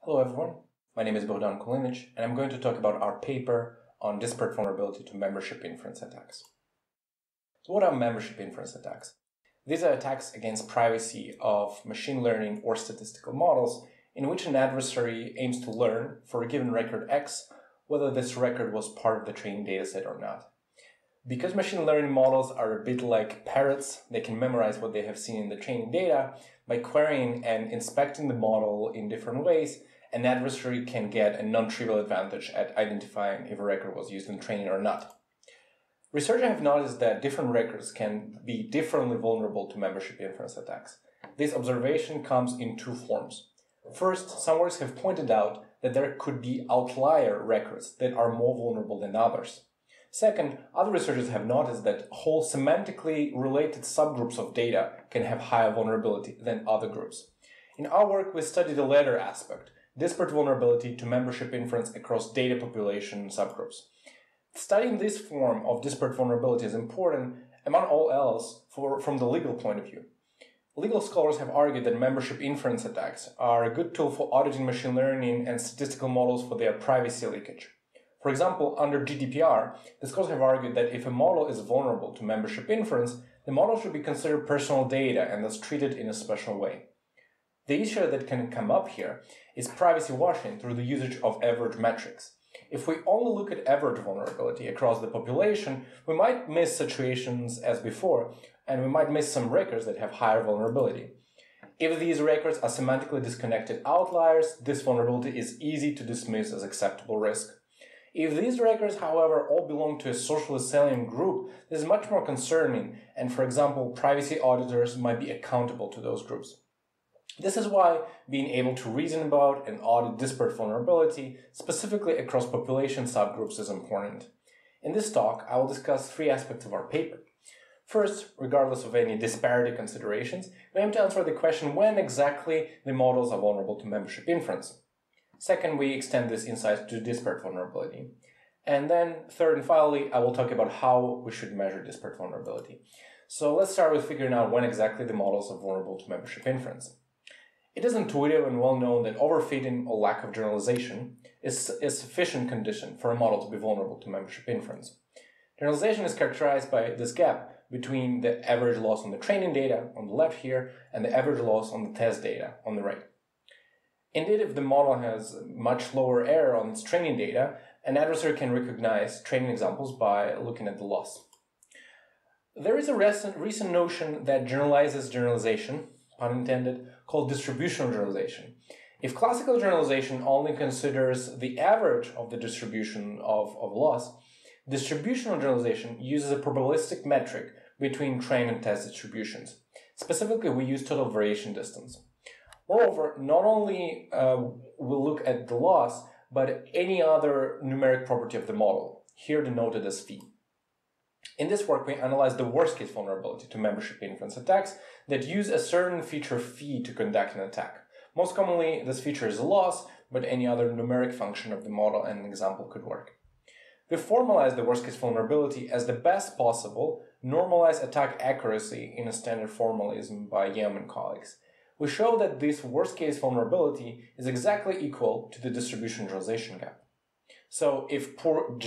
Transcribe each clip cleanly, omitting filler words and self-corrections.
Hello everyone, my name is Bogdan Kulynych, and I'm going to talk about our paper on disparate vulnerability to membership inference attacks. So what are membership inference attacks? These are attacks against privacy of machine learning or statistical models in which an adversary aims to learn for a given record X whether this record was part of the training dataset or not. Because machine learning models are a bit like parrots, they can memorize what they have seen in the training data. By querying and inspecting the model in different ways, an adversary can get a non-trivial advantage at identifying if a record was used in training or not. Researchers have noticed that different records can be differently vulnerable to membership inference attacks. This observation comes in two forms. First, some works have pointed out that there could be outlier records that are more vulnerable than others. Second, other researchers have noticed that whole semantically related subgroups of data can have higher vulnerability than other groups. In our work, we studied the latter aspect, disparate vulnerability to membership inference across data population subgroups. Studying this form of disparate vulnerability is important, among all else, from the legal point of view. Legal scholars have argued that membership inference attacks are a good tool for auditing machine learning and statistical models for their privacy leakage. For example, under GDPR, the scholars have argued that if a model is vulnerable to membership inference, the model should be considered personal data and thus treated in a special way. The issue that can come up here is privacy washing through the usage of average metrics. If we only look at average vulnerability across the population, we might miss situations as before, and we might miss some records that have higher vulnerability. If these records are semantically disconnected outliers, this vulnerability is easy to dismiss as acceptable risk. If these records, however, all belong to a socially salient group, this is much more concerning, and for example, privacy auditors might be accountable to those groups. This is why being able to reason about and audit disparate vulnerability, specifically across population subgroups, is important. In this talk, I will discuss three aspects of our paper. First, regardless of any disparity considerations, we aim to answer the question when exactly the models are vulnerable to membership inference. Second, we extend this insight to disparate vulnerability. And then, third and finally, I will talk about how we should measure disparate vulnerability. So let's start with figuring out when exactly the models are vulnerable to membership inference. It is intuitive and well known that overfitting or lack of generalization is a sufficient condition for a model to be vulnerable to membership inference. Generalization is characterized by this gap between the average loss on the training data on the left here and the average loss on the test data on the right. Indeed, if the model has much lower error on its training data, an adversary can recognize training examples by looking at the loss. There is a recent notion that generalizes generalization, pun intended, called distributional generalization. If classical generalization only considers the average of the distribution of loss, distributional generalization uses a probabilistic metric between train and test distributions. Specifically, we use total variation distance. Moreover, not only we'll look at the loss, but any other numeric property of the model, here denoted as phi. In this work, we analyze the worst-case vulnerability to membership inference attacks that use a certain feature phi to conduct an attack. Most commonly, this feature is a loss, but any other numeric function of the model and an example could work. We formalize the worst-case vulnerability as the best possible normalized attack accuracy in a standard formalism by Yam and colleagues. We show that this worst-case vulnerability is exactly equal to the distribution generalization gap. So if poor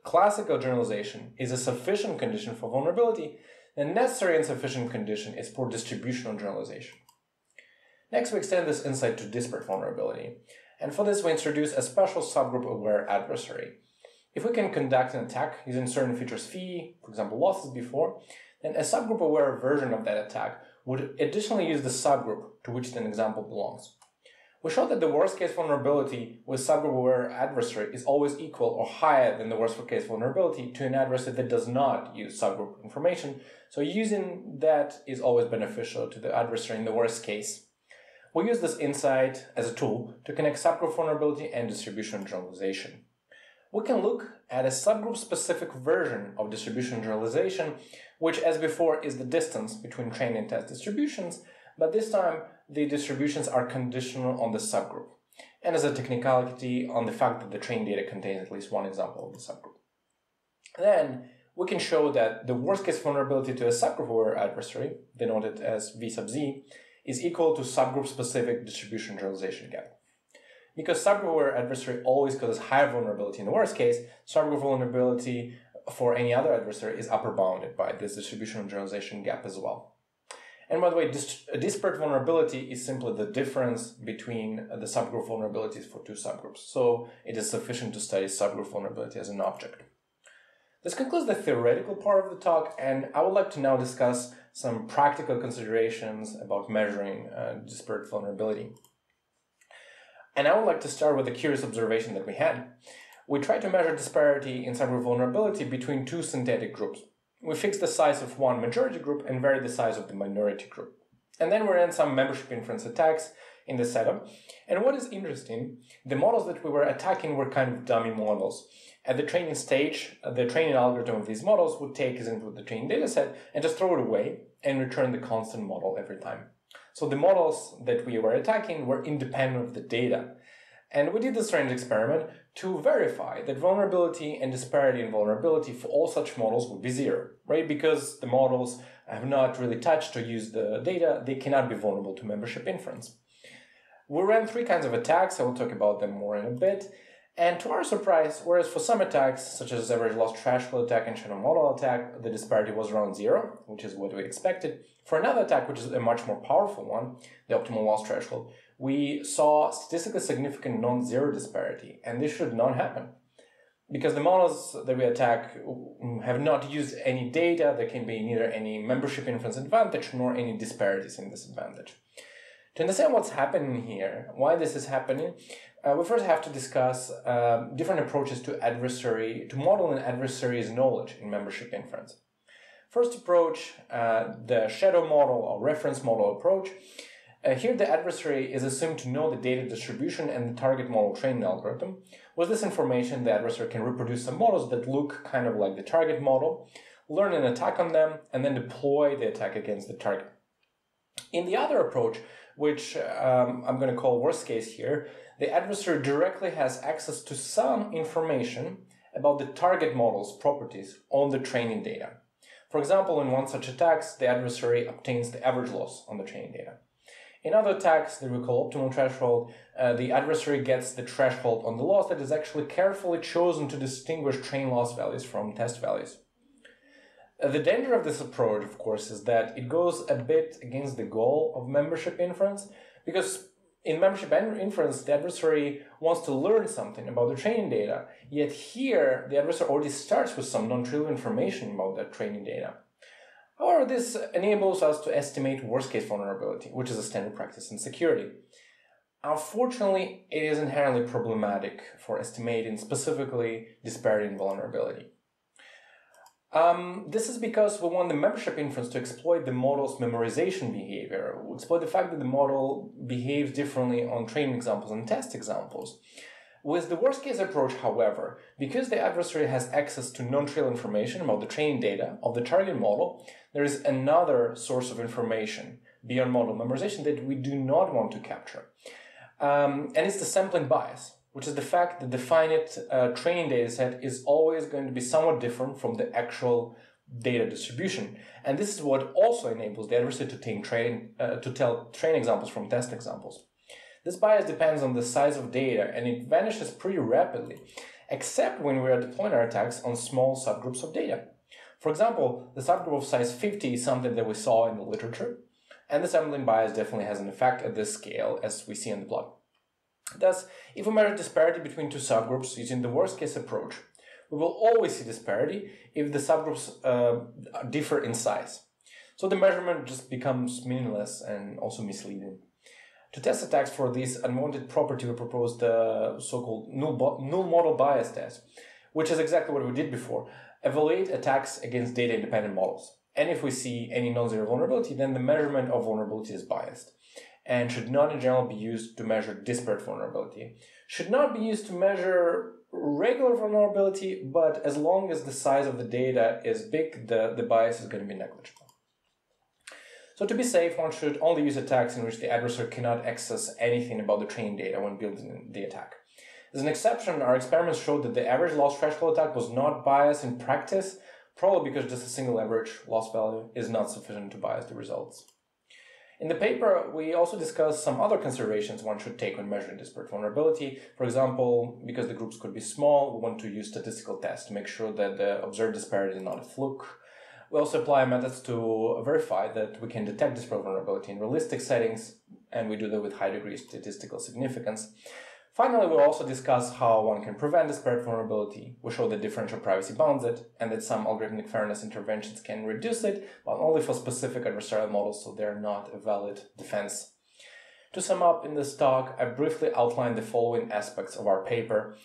classical generalization is a sufficient condition for vulnerability, the necessary and sufficient condition is poor distributional generalization. Next, we extend this insight to disparate vulnerability. And for this, we introduce a special subgroup-aware adversary. If we can conduct an attack using certain features phi, for example losses before, then a subgroup-aware version of that attack would additionally use the subgroup to which an example belongs. We show that the worst-case vulnerability with subgroup-aware adversary is always equal or higher than the worst-case vulnerability to an adversary that does not use subgroup information, so using that is always beneficial to the adversary in the worst case. We use this insight as a tool to connect subgroup vulnerability and distribution generalization. We can look at a subgroup-specific version of distribution generalization, which, as before, is the distance between train and test distributions, but this time the distributions are conditional on the subgroup, and as a technicality on the fact that the train data contains at least one example of the subgroup. Then we can show that the worst-case vulnerability to a subgroup-aware adversary, denoted as V sub z, is equal to subgroup-specific distribution generalization gap. Because subgroup-aware adversary always causes higher vulnerability in the worst case, subgroup vulnerability for any other adversary is upper bounded by this distribution and generalization gap as well. And by the way, disparate vulnerability is simply the difference between the subgroup vulnerabilities for two subgroups. So it is sufficient to study subgroup vulnerability as an object. This concludes the theoretical part of the talk, and I would like to now discuss some practical considerations about measuring disparate vulnerability. And I would like to start with a curious observation that we had. We tried to measure disparity in subgroup vulnerability between two synthetic groups. We fixed the size of one majority group and varied the size of the minority group. And then we ran some membership inference attacks in the setup. And what is interesting, the models that we were attacking were kind of dummy models. At the training stage, the training algorithm of these models would take as input the training dataset and just throw it away and return the constant model every time. So the models that we were attacking were independent of the data. And we did this strange experiment to verify that vulnerability and disparity in vulnerability for all such models would be zero, right? Because the models have not really touched or used the data, they cannot be vulnerable to membership inference. We ran three kinds of attacks, I will talk about them more in a bit. And to our surprise, whereas for some attacks, such as average loss threshold attack and shadow model attack, the disparity was around zero, which is what we expected. For another attack, which is a much more powerful one, the optimal loss threshold, we saw statistically significant non-zero disparity, and this should not happen. Because the models that we attack have not used any data, there can be neither any membership inference advantage nor any disparities in this advantage. To understand what's happening here, why this is happening, we first have to discuss different approaches to model an adversary's knowledge in membership inference. First approach, the shadow model or reference model approach. Here the adversary is assumed to know the data distribution and the target model training algorithm. With this information, the adversary can reproduce some models that look kind of like the target model, learn an attack on them, and then deploy the attack against the target. In the other approach, which I'm going to call worst case here, the adversary directly has access to some information about the target model's properties on the training data. For example, in one such attacks, the adversary obtains the average loss on the training data. In other attacks that we call optimal threshold, the adversary gets the threshold on the loss that is actually carefully chosen to distinguish train loss values from test values. The danger of this approach, of course, is that it goes a bit against the goal of membership inference, because in membership inference, the adversary wants to learn something about the training data, yet here the adversary already starts with some non-trivial information about that training data. However, this enables us to estimate worst-case vulnerability, which is a standard practice in security. Unfortunately, it is inherently problematic for estimating specifically disparity in vulnerability. This is because we want the membership inference to exploit the model's memorization behavior, exploit the fact that the model behaves differently on training examples and test examples. With the worst-case approach, however, because the adversary has access to non-trivial information about the training data of the target model, there is another source of information beyond model memorization that we do not want to capture. And it's the sampling bias, which is the fact that the finite training data set is always going to be somewhat different from the actual data distribution. And this is what also enables the adversary to tell train examples from test examples. This bias depends on the size of data, and it vanishes pretty rapidly, except when we are deploying our attacks on small subgroups of data. For example, the subgroup of size 50 is something that we saw in the literature, and the sampling bias definitely has an effect at this scale, as we see in the plot. Thus, if we measure disparity between two subgroups using the worst-case approach, we will always see disparity if the subgroups differ in size. So the measurement just becomes meaningless and also misleading. To test attacks for this unwanted property, we proposed the so-called null model bias test, which is exactly what we did before. Evaluate attacks against data-independent models. And if we see any non-zero vulnerability, then the measurement of vulnerability is biased and should not in general be used to measure disparate vulnerability. Should not be used to measure regular vulnerability, but as long as the size of the data is big, the bias is going to be negligible. So to be safe, one should only use attacks in which the adversary cannot access anything about the training data when building the attack. As an exception, our experiments showed that the average loss threshold attack was not biased in practice, probably because just a single average loss value is not sufficient to bias the results. In the paper, we also discuss some other considerations one should take when measuring disparate vulnerability. For example, because the groups could be small, we want to use statistical tests to make sure that the observed disparity is not a fluke. We also apply methods to verify that we can detect disparate vulnerability in realistic settings, and we do that with high degree of statistical significance. Finally, we'll also discuss how one can prevent disparate vulnerability. We show that differential privacy bounds it, and that some algorithmic fairness interventions can reduce it, but only for specific adversarial models, so they're not a valid defense. To sum up in this talk, I briefly outlined the following aspects of our paper.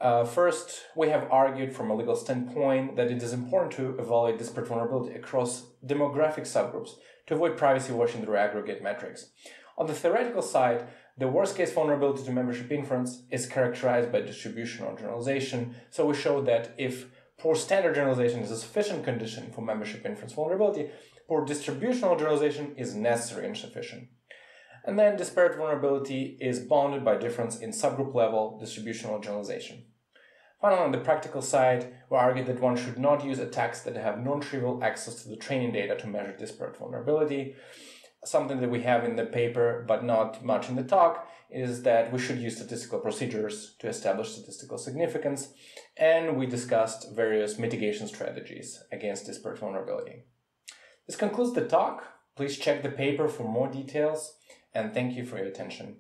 First, we have argued from a legal standpoint that it is important to evaluate disparate vulnerability across demographic subgroups to avoid privacy washing through aggregate metrics. On the theoretical side, the worst-case vulnerability to membership inference is characterized by distributional generalization, so we show that if poor standard generalization is a sufficient condition for membership inference vulnerability, poor distributional generalization is necessary and sufficient. And then disparate vulnerability is bounded by difference in subgroup-level distributional generalization. Finally, on the practical side, we argue that one should not use attacks that have non-trivial access to the training data to measure disparate vulnerability. Something that we have in the paper, but not much in the talk, is that we should use statistical procedures to establish statistical significance, and we discussed various mitigation strategies against disparate vulnerability. This concludes the talk. Please check the paper for more details, and thank you for your attention.